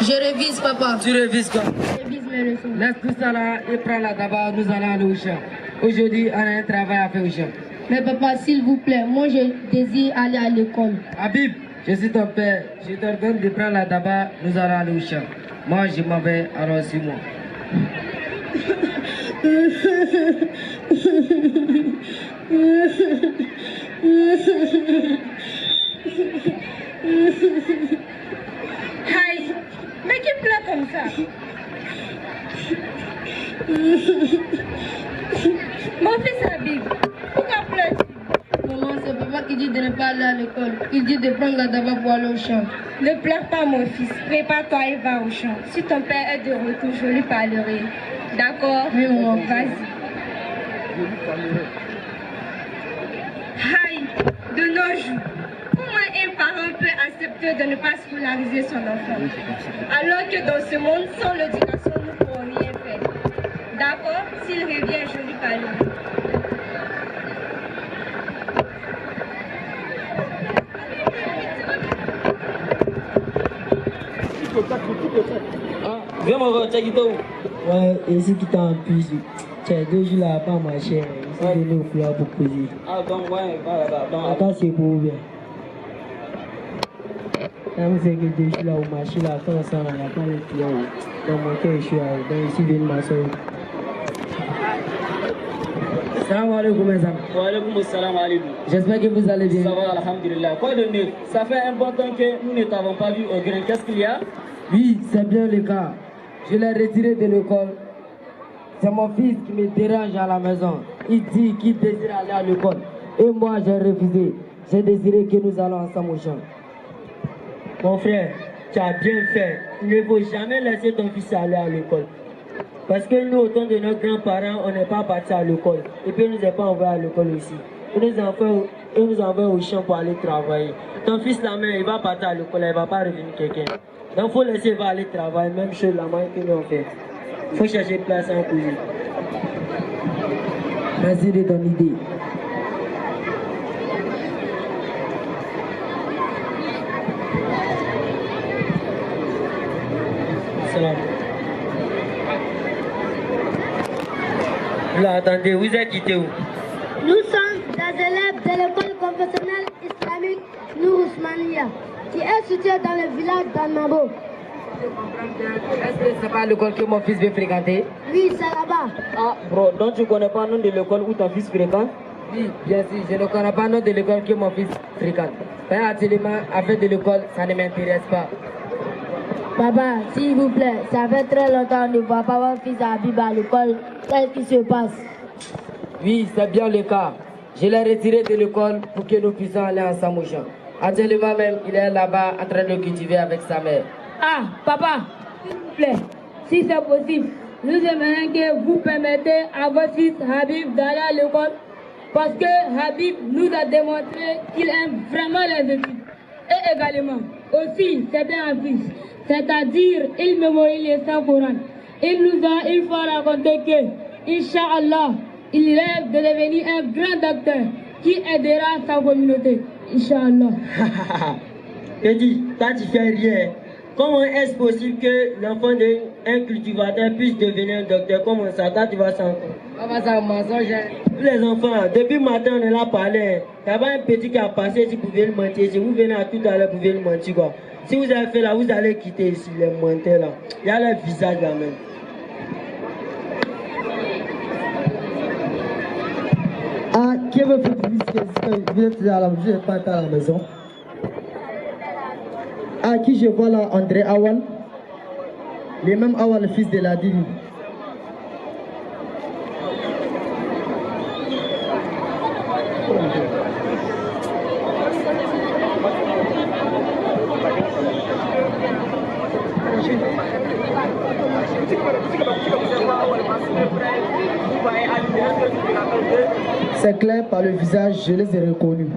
Je révise, papa. Tu révises quoi? Je révise mes leçons. Laisse tout ça là et prends là d'abord, nous allons aller au champ. Aujourd'hui, on a un travail à faire au champ. Mais papa, s'il vous plaît, moi je désire aller à l'école. Habib, je suis ton père. Je t'ordonne de prendre la tabac, nous allons aller au champ. Moi, je m'en vais, alors suis-moi. Aïe, mais qui pleure comme ça? Mon fils Habib, pourquoi pleures-tu? Maman, c'est papa qui dit de ne pas aller à l'école. Il dit de prendre la tabac pour aller au champ. Ne pleure pas mon fils, prépare-toi et va au champ. Si ton père est de retour, je lui parlerai. D'accord? Oui, maman. Vas-y. Aïe, de nos jours, comment un parent peut accepter de ne pas scolariser son enfant? Alors que dans ce monde, sans l'éducation, nous ne pourrons rien faire. D'accord? S'il revient, je lui parlerai. Viens mon gars, check it out. Ouais, et c'est qui t'a en plus. Tiens, 2 jours là, pas ma chère. C'est donné au couleur pour poser. Ah, donc, ouais, voilà. Attends, c'est pour bien. Là, vous savez que 2 jours là, au marché là, quand ça, il n'y a pas de clients. Donc, mon cœur, je suis là. Donc, ici, vient ma soeur. Salam alaikum mes amis. Wa alaikum salam alaikum. J'espère que vous allez bien. Ça va, alhamdulillah. Quoi de neuf? Ça fait un bon temps que nous ne t'avons pas vu au grain. Qu'est-ce qu'il y a? Oui, c'est bien le cas. Je l'ai retiré de l'école. C'est mon fils qui me dérange à la maison. Il dit qu'il désire aller à l'école. Et moi, j'ai refusé. J'ai désiré que nous allons ensemble au champ. Mon frère, tu as bien fait. Il ne faut jamais laisser ton fils aller à l'école. Parce que nous, autant de nos grands-parents, on n'est pas partis à l'école. Et puis, on ne nous a pas envoyés à l'école aussi. On nous envoie au champ pour aller travailler. Ton fils, la main, il va partir à l'école, il ne va pas revenir quelqu'un. Donc, il faut laisser, il va aller travailler. Même chose, la main que nous on fait. Il faut chercher place en cousin. Merci de ton idée. Salam. Là, attendez, vous êtes quitté où? Nous sommes des élèves de l'école confessionnelle islamique Nour Ousmania, qui est située dans le village d'Anmabo. Est-ce que c'est pas l'école que mon fils veut fréquenter? Oui, c'est là-bas. Ah, bro, donc tu ne connais pas le nom de l'école où ton fils fréquente? Oui, bien sûr, je ne connais pas le nom de l'école que mon fils fréquente. Faire actuellement avec de l'école, ça ne m'intéresse pas. Papa, s'il vous plaît, ça fait très longtemps que ne voit pas mon fils Habib à l'école. Qu'est-ce qui se passe? Oui, c'est bien le cas. Je l'ai retiré de l'école pour que nous puissions aller ensemble au champ. Actuellement même, il est là-bas en train de cultiver avec sa mère. Ah, papa, s'il vous plaît, si c'est possible, nous aimerions que vous permettez à votre fils Habib d'aller à l'école parce que Habib nous a démontré qu'il aime vraiment les études. Et également, aussi, c'est un fils, c'est-à-dire il mémorise les Saint-Coran. Il nous a une fois raconté que, Inch'Allah, il rêve de devenir un grand docteur qui aidera sa communauté. Inch'Allah. Eddie, toi tu fais rien. Comment est-ce possible que l'enfant d'un cultivateur puisse devenir un docteur? Comment ça? Toi tu vas s'en... Comment ça, mensonge? Tous les enfants, depuis matin on est là parler. Il y avait un petit qui a passé, si vous pouvez le mentir. Si vous venez à tout à l'heure, vous pouvez le mentir quoi. Si vous avez fait là, vous allez quitter ici les menteurs là. Il y a le visage là même. Ah, qui veut faire du disque? Vous êtes à la maison, vous n'êtes pas à la maison. Ah, qui je vois là, André Awal. Le même Awal, le fils de la Divi. C'est clair, par le visage, je les ai reconnus.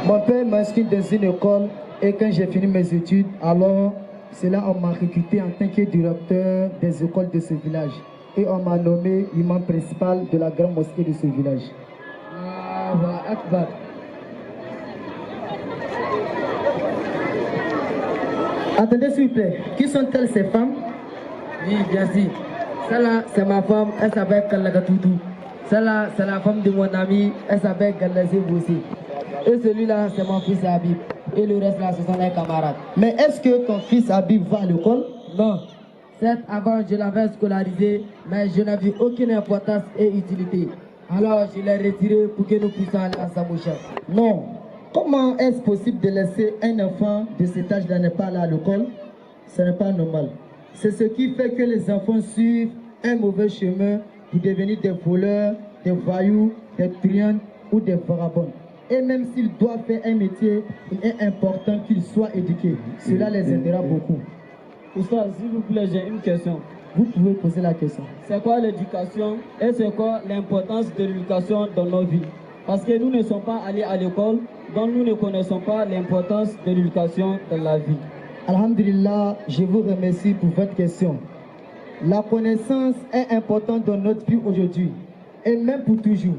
Mon père m'a inscrit dans une école et quand j'ai fini mes études, alors cela on m'a recruté en tant que directeur des écoles de ce village. Et on m'a nommé imam principal de la grande mosquée de ce village. Allahu Akbar. Attendez s'il vous plaît, qui sont-elles ces femmes? Oui, bien sûr. Celle-là, c'est ma femme, elle s'appelle Kalagatutu. Celle-là, c'est la femme de mon ami, elle s'appelle Galazé Boussi. Et celui-là, c'est mon fils Habib. Et le reste là, ce sont les camarades. Mais est-ce que ton fils Habib va à l'école? Non. Certes, avant, je l'avais scolarisé, mais je n'ai vu aucune importance et utilité. Alors, je l'ai retiré pour que nous puissions aller à Samoucha. Non. Comment est-ce possible de laisser un enfant de cet âge-là ne pas aller à l'école? Ce n'est pas normal. C'est ce qui fait que les enfants suivent un mauvais chemin pour devenir des voleurs, des voyous, des truands ou des vagabonds. Et même s'ils doivent faire un métier, il est important qu'ils soient éduqués. Cela les aidera beaucoup. Oustaz, s'il vous plaît, j'ai une question. Vous pouvez poser la question. C'est quoi l'éducation et c'est quoi l'importance de l'éducation dans nos vies? Parce que nous ne sommes pas allés à l'école, donc nous ne connaissons pas l'importance de l'éducation dans la vie. Alhamdulillah, je vous remercie pour votre question. La connaissance est importante dans notre vie aujourd'hui et même pour toujours.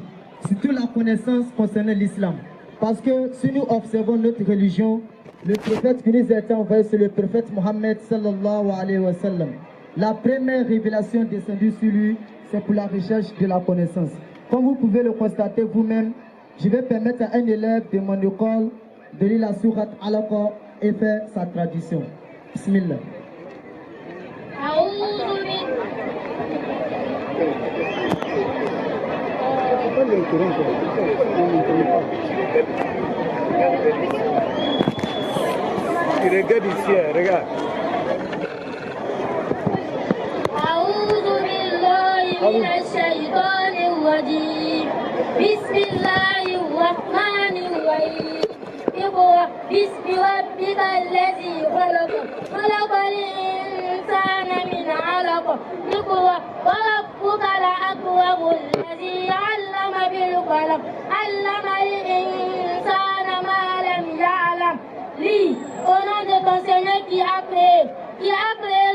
Surtout la connaissance concernant l'islam. Parce que si nous observons notre religion, le prophète qui nous a été envoyé, c'est le prophète Mohammed sallallahu alayhi wa sallam. La première révélation descendue sur lui, c'est pour la recherche de la connaissance. Comme vous pouvez le constater vous-même, je vais permettre à un élève de mon école de lire la sourate Al-Alaq et faire sa traduction. Bismillah. Regarde ici, regarde. من الشيطان الرجيم بسم الله الرحمن الرحيم اقرأ باسم ربك الذي خلق خلق الإنسان من علق اقرأ وربك الأكرم الذي علم بالقلم علم الإنسان ما لم يعلم. Lis au nom de ton Seigneur qui a créé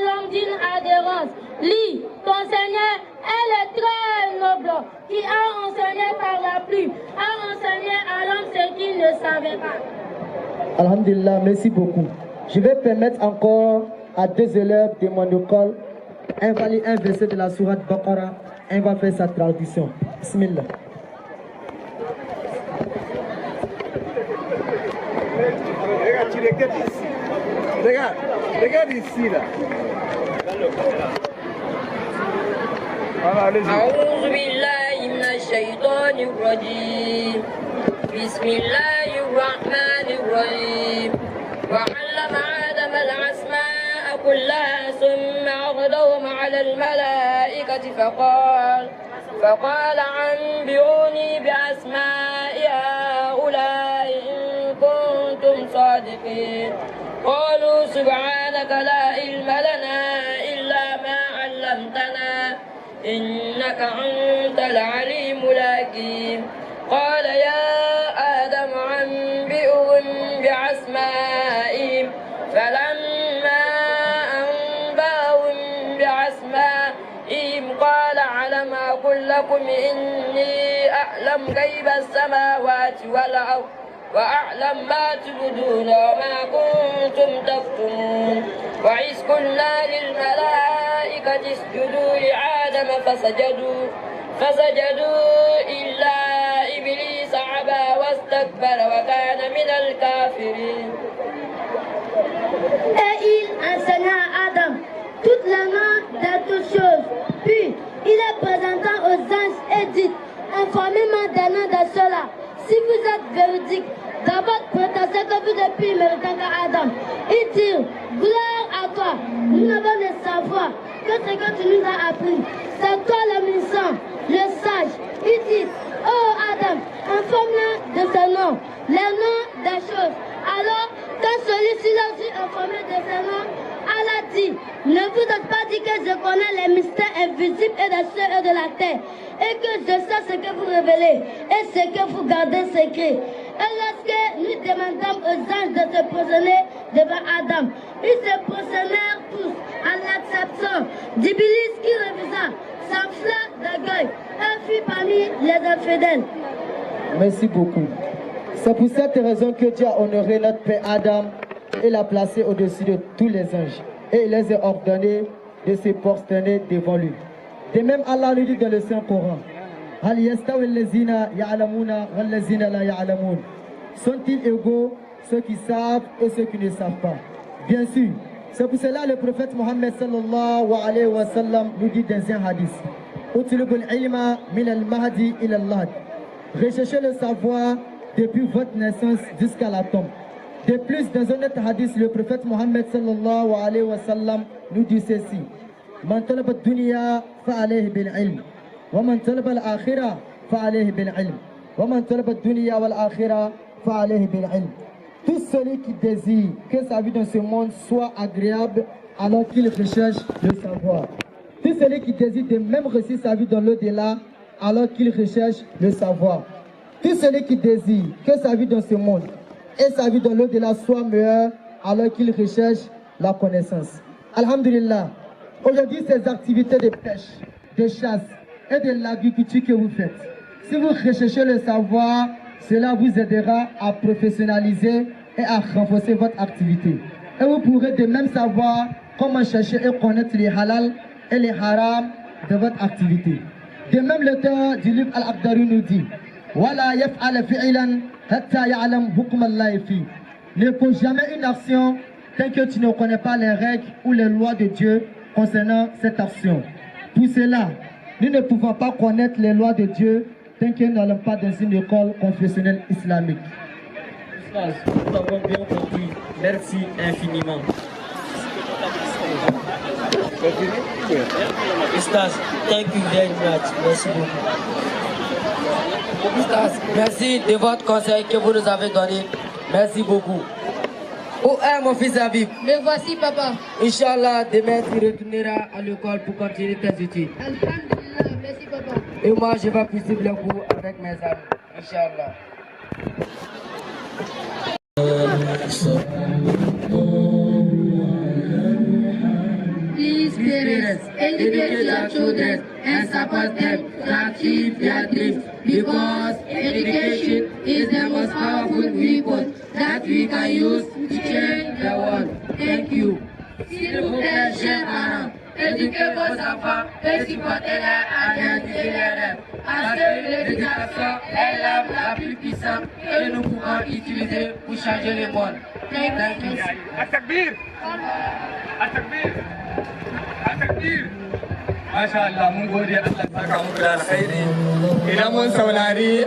l'homme d'une adhérence. Lis, ton Seigneur est le très noble qui a enseigné par la pluie, a enseigné à l'homme ce qu'il ne savait pas. Alhamdulillah, merci beaucoup. Je vais permettre encore à deux élèves de mon école, un va lire un verset de la sourate Baqara, un va faire sa traduction. Bismillah. Regarde, tu regardes ici. Regarde ici là. أعوذ بالله من الشيطان الرجيم بسم الله الرحمن الرحيم وعلم آدم الأسماء كلها ثم عرضهم على الملائكة فقال أنبئوني بأسماء هؤلاء إن كنتم صادقين قالوا سبحانك لا علم لنا إلا ما علمتنا إنك أنت العليم الحكيم قال يا آدم أنبئهم بأسمائهم فلما أنبأهم بأسمائهم قال ألم أقل لكم إني أعلم غيب السماوات والأرض وأعلم ما تبدون وما كنتم تكتمون وإذ قلنا للملائكة اسجدوا لآدم فسجدوا إلا إبليس أبى واستكبر وكان من الكافرين. Et il enseigna à Adam toutes les noms de toutes choses. Puis il les présenta aux anges et dit, informez-moi des noms de ceux-là. Si vous êtes véridique, d'abord prétendez que vous êtes plus méritant qu'Adam. Ils dirent, gloire à toi, nous n'avons de savoir que ce que tu nous as appris. C'est toi le puissant, le sage. Ils disent, oh Adam, informe-le de ses noms, les noms des choses. Alors, quand celui-ci leur fut informé de ses noms, Allah dit, ne vous êtes pas dit que je connais les mystères invisibles et des cieux et de la terre, et que je sais ce que vous révélez et ce que vous gardez secret. Et lorsque nous demandons aux anges de se prosterner devant Adam, ils se prosternèrent tous à l'exception d'Iblis qui refusa, s'enfla d'orgueil et fut parmi les infidèles. Merci beaucoup. C'est pour cette raison que Dieu a honoré notre père Adam et l'a placé au-dessus de tous les anges. Et il les a ordonnés de se prosterner devant lui. De même, Allah nous dit dans le Saint-Coran, Hal yastawi allazina ya'lamuna wallazina la ya'lamun. Sont-ils égaux ceux qui savent et ceux qui ne savent pas? Bien sûr, c'est pour cela le prophète Mohammed sallallahu alayhi wa sallam nous dit dans un hadith, Utlubul ilma min al-mahdi ila al-lahd. Recherchez le savoir depuis votre naissance jusqu'à la tombe. De plus, dans un autre hadith, le prophète Mohammed sallallahu alayhi wa sallam nous dit ceci, Man talaba ad-dunya fa alayhi bil ilm. ومن طلب الآخرة فعليه بالعلم ومن طلب الدنيا والآخرة فعليه بالعلم. Tout celui qui désire que sa vie dans ce monde soit agréable alors qu'il recherche le savoir. Tout celui qui désire de même réussir sa vie dans l'au-delà alors qu'il recherche le savoir. Tout celui qui désire que sa vie dans ce monde et sa vie dans l'au-delà soit meilleure alors qu'il recherche la connaissance. Alhamdulillah, aujourd'hui ces activités de pêche, de chasse et de l'agriculture que vous faites, si vous recherchez le savoir, cela vous aidera à professionnaliser et à renforcer votre activité. Et vous pourrez de même savoir comment chercher et connaître les halal et les haram de votre activité. De même, l'auteur du livre Al-Aqdari nous dit Wala yaf'ala fi'lan hatta ya'lam hukm Allah fi. Ne pose jamais une action tant que tu ne connais pas les règles ou les lois de Dieu concernant cette action. Pour cela, nous ne pouvons pas connaître les lois de Dieu tant que nous n'allons pas dans une école confessionnelle islamique. Nous avons bien compris. Merci infiniment. Ustaz, thank you very much. Merci beaucoup. Ustaz, merci de votre conseil que vous nous avez donné. Merci beaucoup. Où est mon fils Habib? Me voici, papa. Inch'Allah, demain tu retourneras à l'école pour continuer tes études. Alhamdulillah, merci, papa. Et moi, je vais poursuivre le cours avec mes amis. Inch'Allah. Please, parents, educate your children and support them to achieve their dreams, because education is the most powerful weapon that we can use to change the world. Thank you. S'il vous plaît, chers parents, éduquez vos enfants et supportez-les à réaliser leurs rêves, parce que l'éducation est l'arme la plus puissante que nous pouvons utiliser pour changer le monde. Thank you. التكبير التكبير التكبير ما شاء الله mun gode Allah saka muku da alkhairi idan mun saurari